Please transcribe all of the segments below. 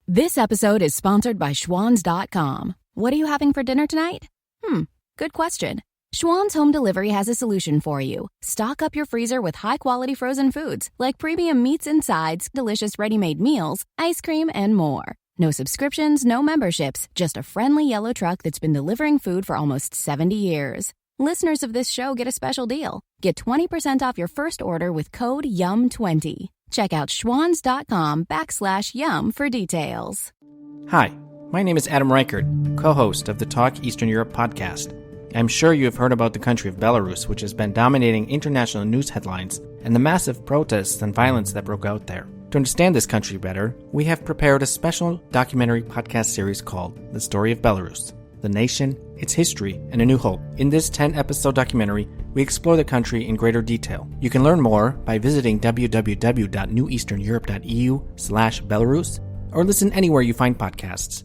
This episode is sponsored by Schwans.com. What are you having for dinner tonight? Good question. Schwans Home Delivery has a solution for you. Stock up your freezer with high-quality frozen foods like premium meats and sides, delicious ready-made meals, ice cream, and more. No subscriptions, no memberships, just a friendly yellow truck that's been delivering food for almost 70 years. Listeners of this show get a special deal. Get 20% off your first order with code YUM20. Check out schwans.com/YUM for details. Hi, my name is Adam Reichert, co-host of the Talk Eastern Europe podcast. I'm sure you have heard about the country of Belarus, which has been dominating international news headlines, and the massive protests and violence that broke out there. To understand this country better, we have prepared a special documentary podcast series called The Story of Belarus, the nation, its history, and a new hope. In this 10-episode documentary, we explore the country in greater detail. You can learn more by visiting www.neweasterneurope.eu/Belarus or listen anywhere you find podcasts.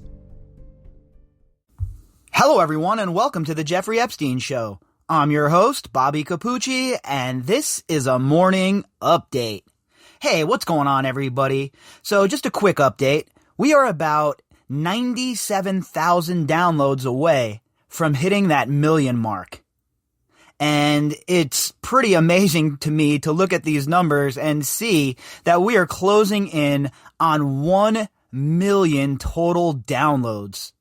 Hello, everyone, and welcome to the Jeffrey Epstein Show. I'm your host, Bobbycapucci, and this is a morning update. Hey, what's going on, everybody? So, just a quick update. We are about 97,000 downloads away from hitting that million mark. And it's pretty amazing to me to look at these numbers and see that we are closing in on 1 million total downloads.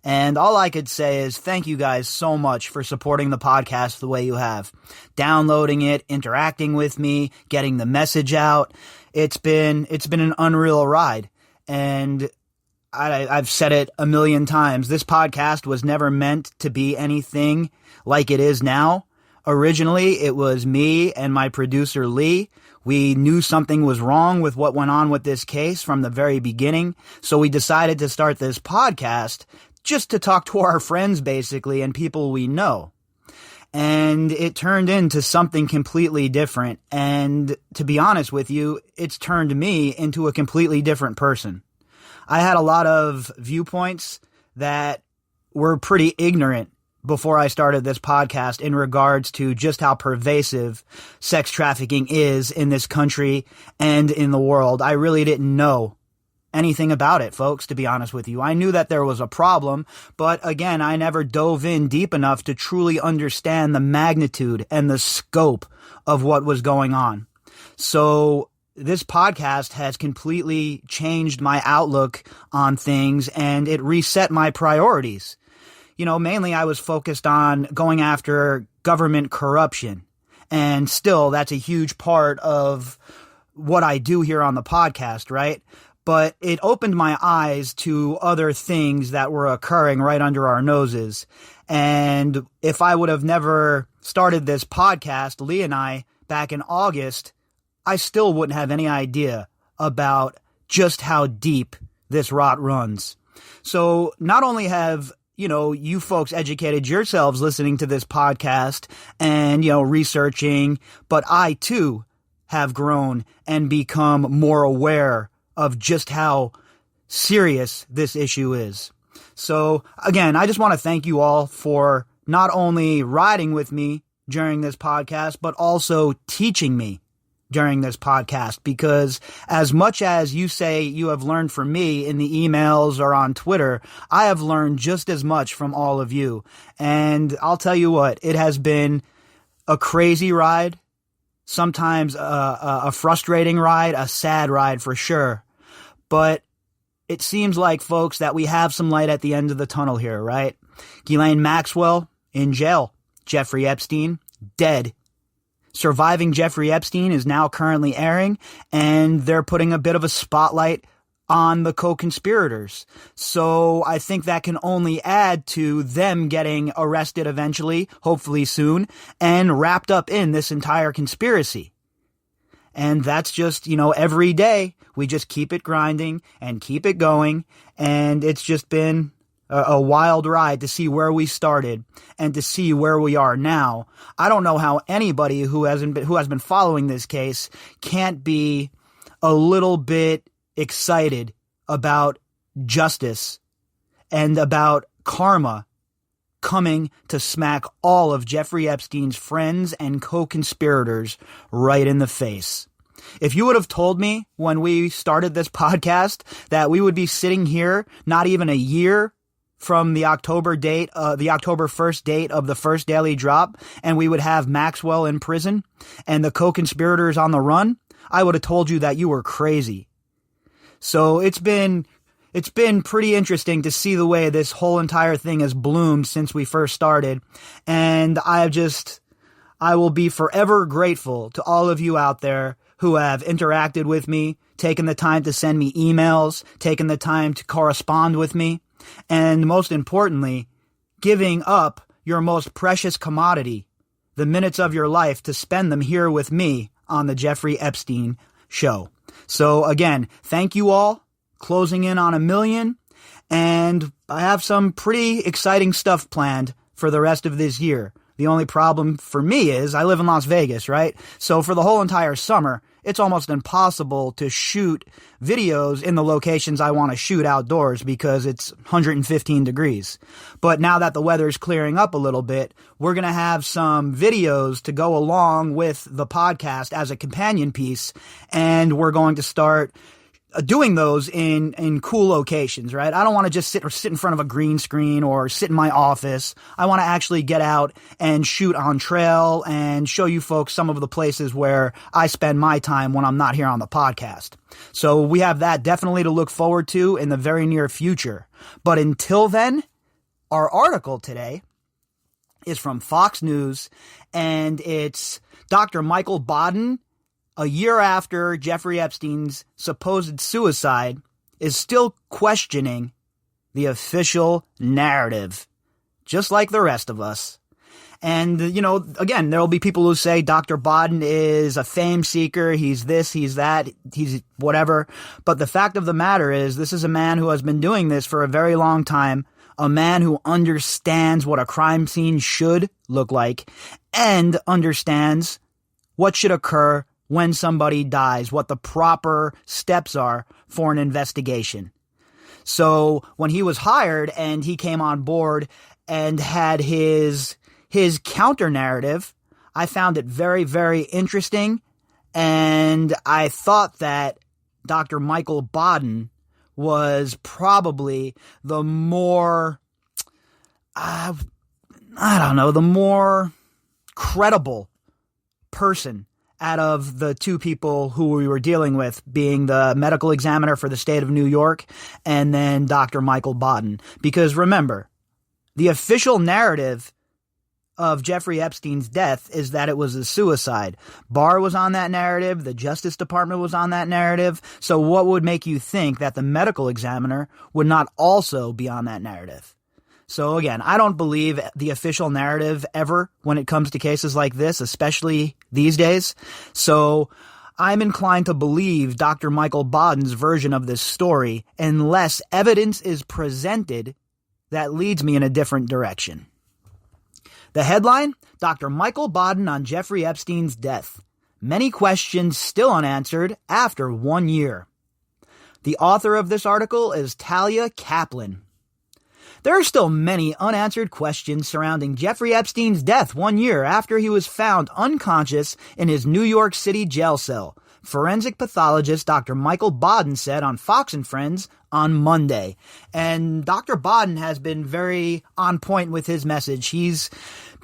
And all I could say is thank you guys so much for supporting the podcast the way you have. Downloading it, interacting with me, getting the message out. It's been an unreal ride. And I've said it a million times. This podcast was never meant to be anything like it is now. Originally, it was me and my producer, Lee. We knew something was wrong with what went on with this case from the very beginning. So we decided to start this podcast just to talk to our friends, basically, and people we know. And it turned into something completely different. And to be honest with you, it's turned me into a completely different person. I had a lot of viewpoints that were pretty ignorant before I started this podcast in regards to just how pervasive sex trafficking is in this country and in the world. I really didn't know anything about it, folks, to be honest with you. I knew that there was a problem, but again, I never dove in deep enough to truly understand the magnitude and the scope of what was going on. So this podcast has completely changed my outlook on things, and it reset my priorities. You know, mainly I was focused on going after government corruption, and still that's a huge part of what I do here on the podcast, right? But it opened my eyes to other things that were occurring right under our noses. And if I would have never started this podcast, Lee and I, back in August, I still wouldn't have any idea about just how deep this rot runs. So not only have, you folks educated yourselves listening to this podcast and, researching, but I too have grown and become more aware of just how serious this issue is. So again, I just want to thank you all for not only riding with me during this podcast, but also teaching me during this podcast, because as much as you say you have learned from me in the emails or on Twitter, I have learned just as much from all of you. And I'll tell you what, it has been a crazy ride, sometimes a frustrating ride, a sad ride for sure. But it seems like, folks, that we have some light at the end of the tunnel here, right? Ghislaine Maxwell in jail. Jeffrey Epstein dead. Surviving Jeffrey Epstein is now currently airing, and they're putting a bit of a spotlight on the co-conspirators. So I think that can only add to them getting arrested eventually, hopefully soon, and wrapped up in this entire conspiracy. And that's just, every day we just keep it grinding and keep it going. And it's just been a wild ride to see where we started and to see where we are now. I don't know how anybody who has been following this case can't be a little bit excited about justice and about karma coming to smack all of Jeffrey Epstein's friends and co-conspirators right in the face. If you would have told me when we started this podcast that we would be sitting here not even a year from the October 1st date of the first Daily Drop, and we would have Maxwell in prison and the co-conspirators on the run, I would have told you that you were crazy. So it's been pretty interesting to see the way this whole entire thing has bloomed since we first started. And I will be forever grateful to all of you out there who have interacted with me, taken the time to send me emails, taken the time to correspond with me, and most importantly, giving up your most precious commodity, the minutes of your life, to spend them here with me on the Jeffrey Epstein Show. So again, thank you all. Closing in on 1 million, and I have some pretty exciting stuff planned for the rest of this year. The only problem for me is I live in Las Vegas, right? So for the whole entire summer, it's almost impossible to shoot videos in the locations I want to shoot outdoors because it's 115 degrees. But now that the weather's clearing up a little bit, we're going to have some videos to go along with the podcast as a companion piece, and we're going to start doing those in cool locations, right? I don't want to just sit in front of a green screen or sit in my office. I want to actually get out and shoot on trail and show you folks some of the places where I spend my time when I'm not here on the podcast. So we have that definitely to look forward to in the very near future. But until then, our article today is from Fox News, and it's Dr. Michael Baden, a year after Jeffrey Epstein's supposed suicide, is still questioning the official narrative, just like the rest of us. And, again, there'll be people who say Dr. Baden is a fame seeker, he's this, he's that, he's whatever. But the fact of the matter is, this is a man who has been doing this for a very long time, a man who understands what a crime scene should look like, and understands what should occur when somebody dies, what the proper steps are for an investigation. So when he was hired and he came on board and had his counter narrative, I found it very, very interesting. And I thought that Dr. Michael Baden was probably the more, the more credible person out of the two people who we were dealing with, being the medical examiner for the state of New York and then Dr. Michael Baden. Because remember, the official narrative of Jeffrey Epstein's death is that it was a suicide. Barr was on that narrative. The Justice Department was on that narrative. So what would make you think that the medical examiner would not also be on that narrative? So again, I don't believe the official narrative ever when it comes to cases like this, especially these days. So I'm inclined to believe Dr. Michael Baden's version of this story unless evidence is presented that leads me in a different direction. The headline, Dr. Michael Baden on Jeffrey Epstein's death. Many questions still unanswered after 1 year. The author of this article is Talia Kaplan. There are still many unanswered questions surrounding Jeffrey Epstein's death 1 year after he was found unconscious in his New York City jail cell, forensic pathologist Dr. Michael Baden said on Fox and Friends on Monday. And Dr. Baden has been very on point with his message. He's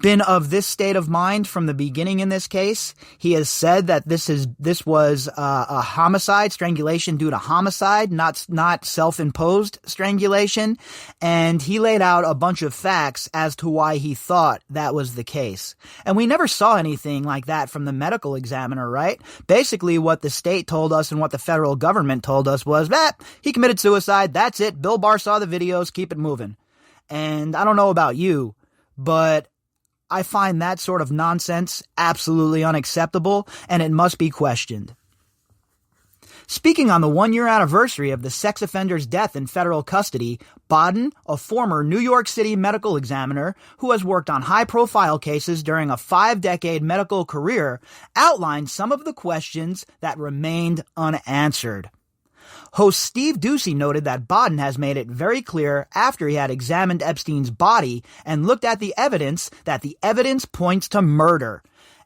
been of this state of mind from the beginning in this case. He has said that this was a homicide, strangulation due to homicide, not self-imposed strangulation. And he laid out a bunch of facts as to why he thought that was the case. And we never saw anything like that from the medical examiner, right? Basically, what the state told us and what the federal government told us was that he committed suicide. That's it. Bill Barr saw the videos. Keep it moving. And I don't know about you, but I find that sort of nonsense absolutely unacceptable, and it must be questioned. Speaking on the 1 year anniversary of the sex offender's death in federal custody, Baden, a former New York City medical examiner who has worked on high-profile cases during a 5-decade medical career, outlined some of the questions that remained unanswered. Host Steve Doocy noted that Baden has made it very clear after he had examined Epstein's body and looked at the evidence that the evidence points to murder.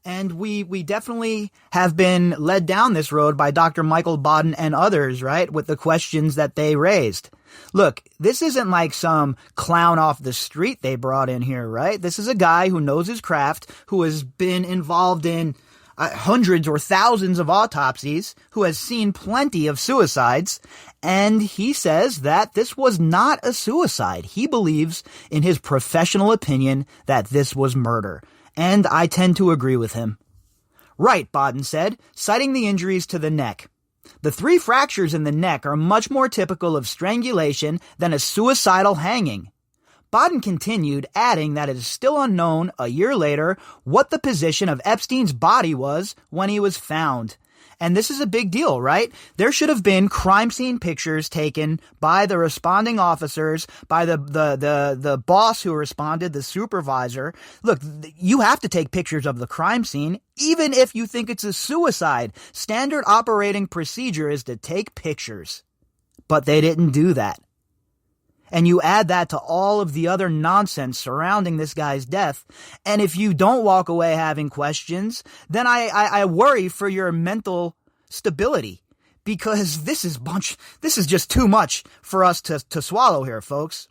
And we definitely have been led down this road by Dr. Michael Baden and others, right, with the questions that they raised. Look, this isn't like some clown off the street they brought in here, right? This is a guy who knows his craft, who has been involved in hundreds or thousands of autopsies, who has seen plenty of suicides, and he says that this was not a suicide. He believes, in his professional opinion, that this was murder. And I tend to agree with him. Right, Baden said, citing the injuries to the neck. The 3 fractures in the neck are much more typical of strangulation than a suicidal hanging. Baden continued, adding that it is still unknown, a year later, what the position of Epstein's body was when he was found. And this is a big deal, right? There should have been crime scene pictures taken by the responding officers, by the boss who responded, the supervisor. Look, you have to take pictures of the crime scene, even if you think it's a suicide. Standard operating procedure is to take pictures. But they didn't do that. And you add that to all of the other nonsense surrounding this guy's death, and if you don't walk away having questions, then I worry for your mental stability, because this is just too much for us to swallow here, folks.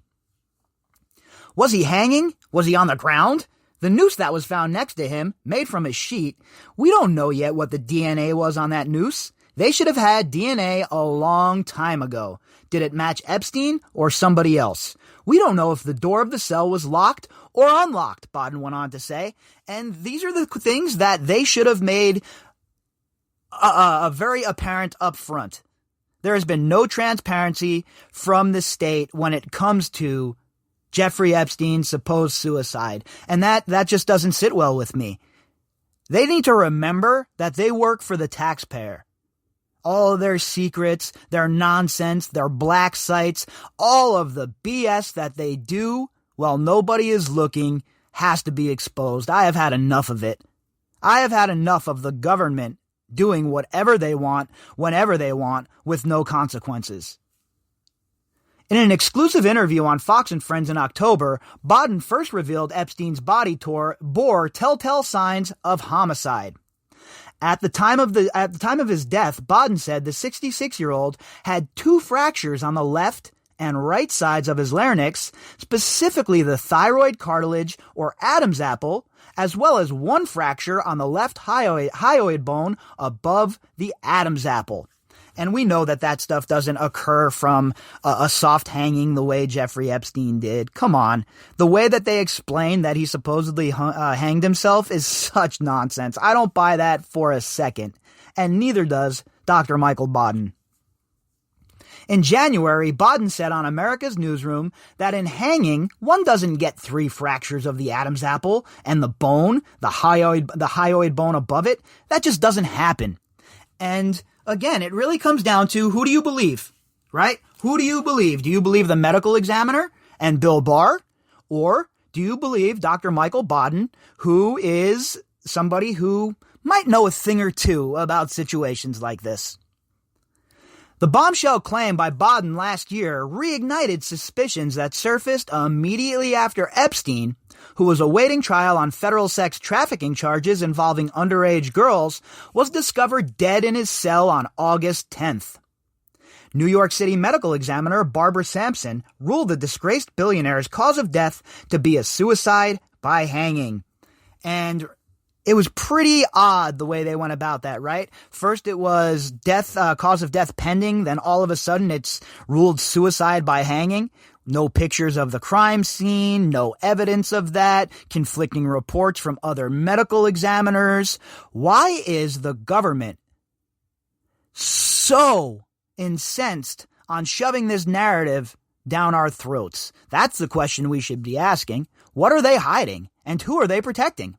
Was he hanging? Was he on the ground? The noose that was found next to him, made from a sheet, we don't know yet what the DNA was on that noose. They should have had DNA a long time ago. Did it match Epstein or somebody else? We don't know if the door of the cell was locked or unlocked, Baden went on to say. And these are the things that they should have made very apparent up front. There has been no transparency from the state when it comes to Jeffrey Epstein's supposed suicide. And that just doesn't sit well with me. They need to remember that they work for the taxpayer. All of their secrets, their nonsense, their black sites, all of the BS that they do while nobody is looking has to be exposed. I have had enough of it. I have had enough of the government doing whatever they want, whenever they want, with no consequences. In an exclusive interview on Fox and Friends in October, Baden first revealed Epstein's body bore telltale signs of homicide. At the time of his death, Baden said the 66-year-old had 2 fractures on the left and right sides of his larynx, specifically the thyroid cartilage or Adam's apple, as well as 1 fracture on the left hyoid bone above the Adam's apple. And we know that stuff doesn't occur from a soft hanging the way Jeffrey Epstein did. Come on. The way that they explain that he supposedly hanged himself is such nonsense. I don't buy that for a second. And neither does Dr. Michael Baden. In January, Baden said on America's Newsroom that in hanging, one doesn't get 3 fractures of the Adam's apple and the bone, the hyoid bone above it. That just doesn't happen. And again, it really comes down to who do you believe, right? Who do you believe? Do you believe the medical examiner and Bill Barr? Or do you believe Dr. Michael Baden, who is somebody who might know a thing or two about situations like this? The bombshell claim by Baden last year reignited suspicions that surfaced immediately after Epstein, who was awaiting trial on federal sex trafficking charges involving underage girls, was discovered dead in his cell on August 10th. New York City medical examiner Barbara Sampson ruled the disgraced billionaire's cause of death to be a suicide by hanging. And it was pretty odd the way they went about that, right? First it was cause of death pending, then all of a sudden it's ruled suicide by hanging. No pictures of the crime scene, no evidence of that, conflicting reports from other medical examiners. Why is the government so incensed on shoving this narrative down our throats? That's the question we should be asking. What are they hiding, and who are they protecting?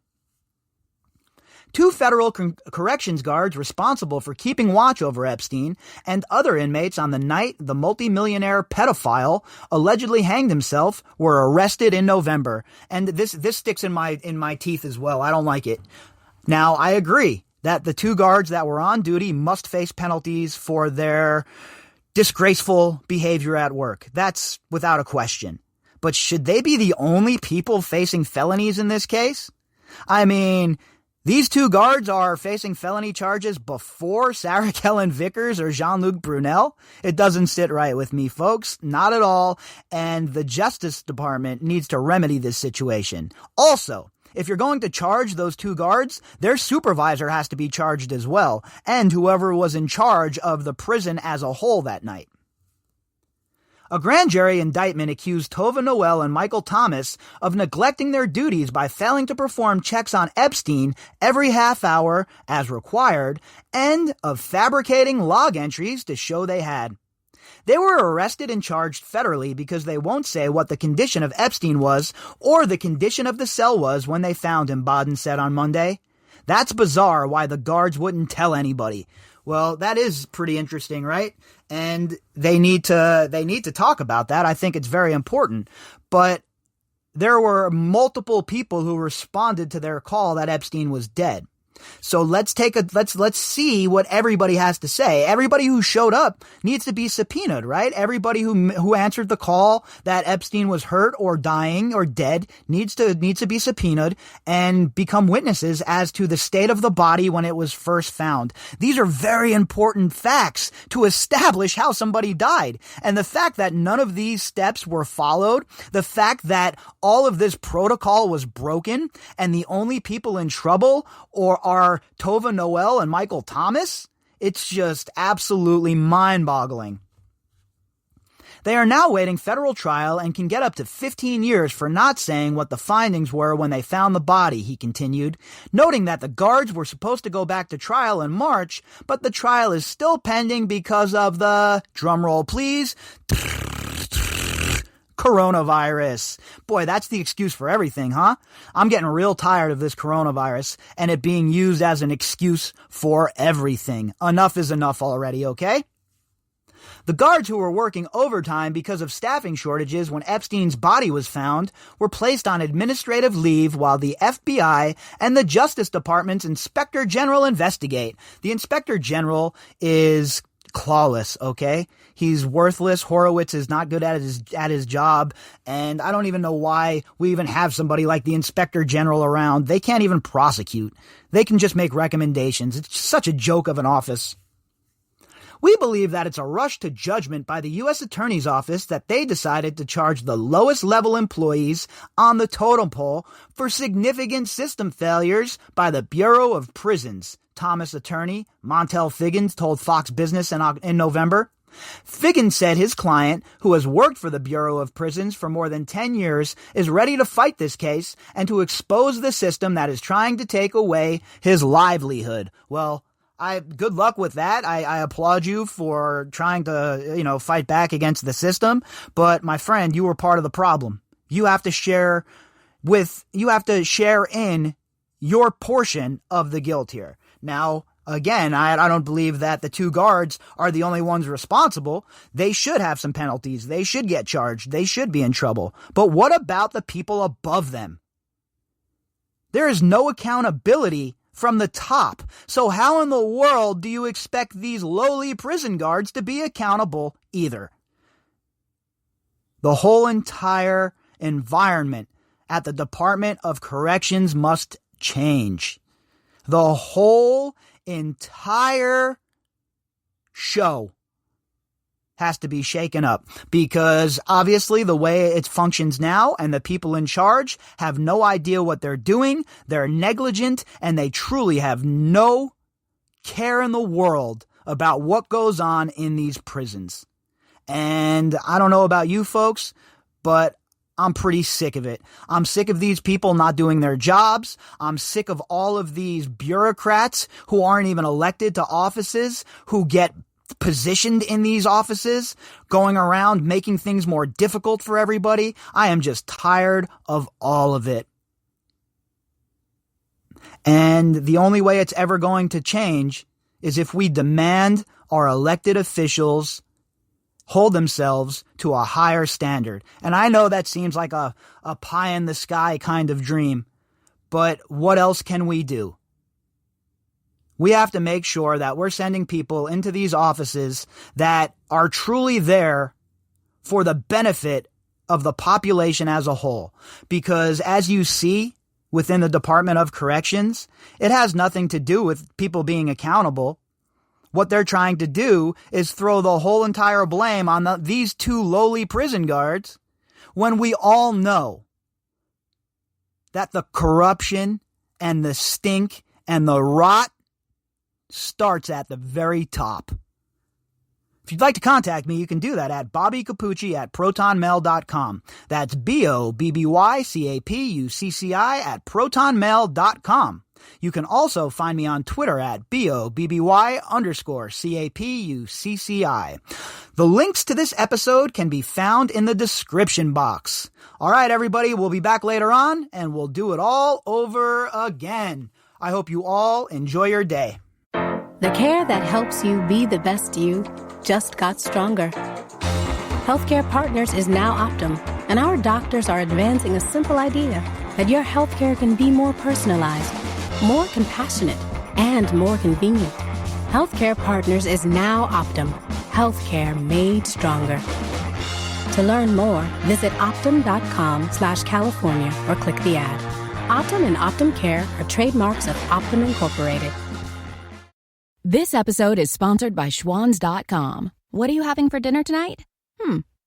2 federal corrections guards responsible for keeping watch over Epstein and other inmates on the night the multimillionaire pedophile allegedly hanged himself were arrested in November. And this sticks in my teeth as well. I don't like it. Now, I agree that the 2 guards that were on duty must face penalties for their disgraceful behavior at work. That's without a question. But should they be the only people facing felonies in this case? I mean, These two guards are facing felony charges before Sarah Kellen Vickers or Jean-Luc Brunel. It doesn't sit right with me, folks. Not at all. And the Justice Department needs to remedy this situation. Also, if you're going to charge those two guards, their supervisor has to be charged as well, and whoever was in charge of the prison as a whole that night. A grand jury indictment accused Tova Noel and Michael Thomas of neglecting their duties by failing to perform checks on Epstein every half hour as required, and of fabricating log entries to show they had. They were arrested and charged federally because they won't say what the condition of Epstein was or the condition of the cell was when they found him, Baden said on Monday. That's bizarre why the guards wouldn't tell anybody. Well, that is pretty interesting, right? And they need to talk about that. I think it's very important. But there were multiple people who responded to their call that Epstein was dead. So let's see what everybody has to say. Everybody who showed up needs to be subpoenaed, right? Everybody who answered the call that Epstein was hurt or dying or dead needs to be subpoenaed and become witnesses as to the state of the body when it was first found. These are very important facts to establish how somebody died. And the fact that none of these steps were followed, the fact that all of this protocol was broken and the only people in trouble are Tova Noel and Michael Thomas, it's just absolutely mind-boggling. They are now waiting federal trial and can get up to 15 years for not saying what the findings were when they found the body, he continued, noting that the guards were supposed to go back to trial in March, but the trial is still pending because of the, drumroll please, coronavirus. Boy, that's the excuse for everything, huh? I'm getting real tired of this coronavirus and it being used as an excuse for everything. Enough is enough already, okay? The guards who were working overtime because of staffing shortages when Epstein's body was found were placed on administrative leave while the FBI and the Justice Department's Inspector General investigate. The Inspector General is clawless, okay? He's worthless. Horowitz is not good at his job, and I don't even know why we even have somebody like the Inspector General around. They can't even prosecute. They can just make recommendations. It's such a joke of an office. We believe that it's a rush to judgment by the U.S. Attorney's Office that they decided to charge the lowest level employees on the totem pole for significant system failures by the Bureau of Prisons, Thomas attorney Montel Figgins told Fox Business in November. Figgins said his client, who has worked for the Bureau of Prisons for more than 10 years, is ready to fight this case and to expose the system that is trying to take away his livelihood. Well, good luck with that. I applaud you for trying to, fight back against the system. But my friend, you were part of the problem. You have to share in your portion of the guilt here. Now, again, I don't believe that the two guards are the only ones responsible. They should have some penalties. They should get charged. They should be in trouble. But what about the people above them? There is no accountability from the top. So how in the world do you expect these lowly prison guards to be accountable either? The whole entire environment at the Department of Corrections must change. The whole entire show has to be shaken up because obviously the way it functions now and the people in charge have no idea what they're doing. They're negligent and they truly have no care in the world about what goes on in these prisons. And I don't know about you folks, but I'm pretty sick of it. I'm sick of these people not doing their jobs. I'm sick of all of these bureaucrats who aren't even elected to offices, who get positioned in these offices, going around making things more difficult for everybody. I am just tired of all of it. And the only way it's ever going to change is if we demand our elected officials hold themselves to a higher standard. And I know that seems like a pie in the sky kind of dream, but what else can we do? We have to make sure that we're sending people into these offices that are truly there for the benefit of the population as a whole. Because as you see within the Department of Corrections. It has nothing to do with people being accountable. What they're trying to do is throw the whole entire blame on these two lowly prison guards when we all know that the corruption and the stink and the rot starts at the very top. If you'd like to contact me, you can do that at bobbycapucci@protonmail.com. That's BOBBYCAPUCCI@protonmail.com. You can also find me on Twitter at BOBBY_CAPUCCI. The links to this episode can be found in the description box. All right, everybody, we'll be back later on, and we'll do it all over again. I hope you all enjoy your day. The care that helps you be the best you just got stronger. Healthcare Partners is now Optum, and our doctors are advancing a simple idea that your healthcare can be more personalized, more compassionate, and more convenient. Healthcare Partners is now Optum. Healthcare made stronger. To learn more, visit Optum.com/California or click the ad. Optum and Optum Care are trademarks of Optum Incorporated. This episode is sponsored by Schwans.com. What are you having for dinner tonight?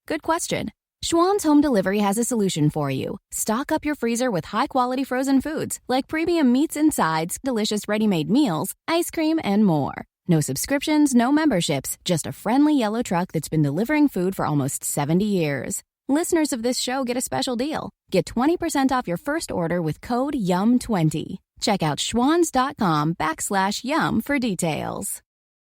Good question. Schwann's Home Delivery has a solution for you. Stock up your freezer with high-quality frozen foods like premium meats and sides, delicious ready-made meals, ice cream, and more. No subscriptions, no memberships, just a friendly yellow truck that's been delivering food for almost 70 years. Listeners of this show get a special deal. Get 20% off your first order with code YUM20. Check out schwans.com/YUM for details.